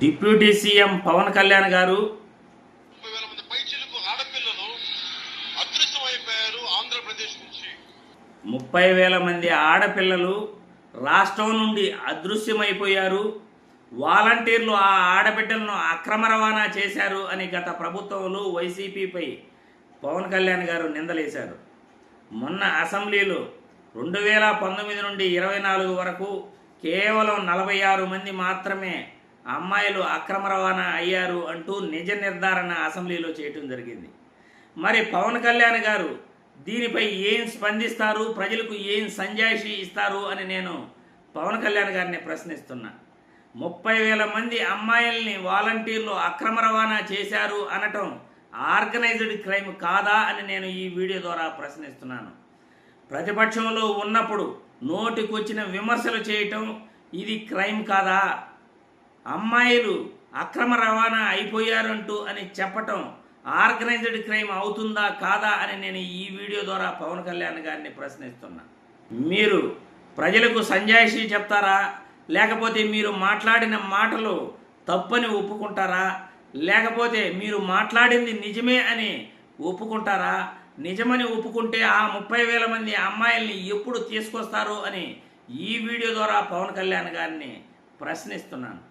Deputy CM Pawan Kalyan గారు 30,000 మంది పైచిలకు ఆడపిల్లలు అదృశ్యమైపోయారు ఆంధ్రప్రదేశ్ నుంచి. 30,000 మంది ఆడపిల్లలు రాష్ట్రం నుండి అదృశ్యమైపోయారు. వాలంటీర్లు ఆ ఆడబిడ్డలను అక్రమ రవాణా చేశారు అని గత ప్రభుత్వంలో వైసీపీపై పవన్ కళ్యాణ్ గారు నిందలేశారు. మొన్న అసెంబ్లీలో 2019 నుండి 24 వరకు కేవలం 46 మంది మాత్రమే అమ్మాయిలు అక్రమ రవాణా అయ్యారు అంటూ నిజ నిర్ధారణ అసెంబ్లీలో చేయటం జరిగింది. మరి పవన్ కళ్యాణ్ గారు దీనిపై ఏం స్పందిస్తారు, ప్రజలకు ఏం సంజాయిషి ఇస్తారు అని నేను పవన్ కళ్యాణ్ గారిని ప్రశ్నిస్తున్నా. 30,000 మంది అమ్మాయిల్ని వాలంటీర్లు అక్రమ రవాణా చేశారు అనటం ఆర్గనైజ్డ్ క్రైమ్ కాదా అని నేను ఈ వీడియో ద్వారా ప్రశ్నిస్తున్నాను. ప్రతిపక్షంలో ఉన్నప్పుడు నోటికొచ్చిన విమర్శలు చేయటం ఇది క్రైమ్ కాదా? అమ్మాయిలు అక్రమ రవాణా అయిపోయారంటూ అని చెప్పటం ఆర్గనైజ్డ్ క్రైమ్ అవుతుందా కాదా అని నేను ఈ వీడియో ద్వారా పవన్ కళ్యాణ్ గారిని ప్రశ్నిస్తున్నా. మీరు ప్రజలకు సంజాయిషి చెప్తారా, లేకపోతే మీరు మాట్లాడిన మాటలు తప్పని ఒప్పుకుంటారా, లేకపోతే మీరు మాట్లాడింది నిజమే అని ఒప్పుకుంటారా? నిజమని ఒప్పుకుంటే ఆ 30,000 మంది అమ్మాయిల్ని ఎప్పుడు తీసుకొస్తారు అని ఈ వీడియో ద్వారా పవన్ కళ్యాణ్ గారిని ప్రశ్నిస్తున్నాను.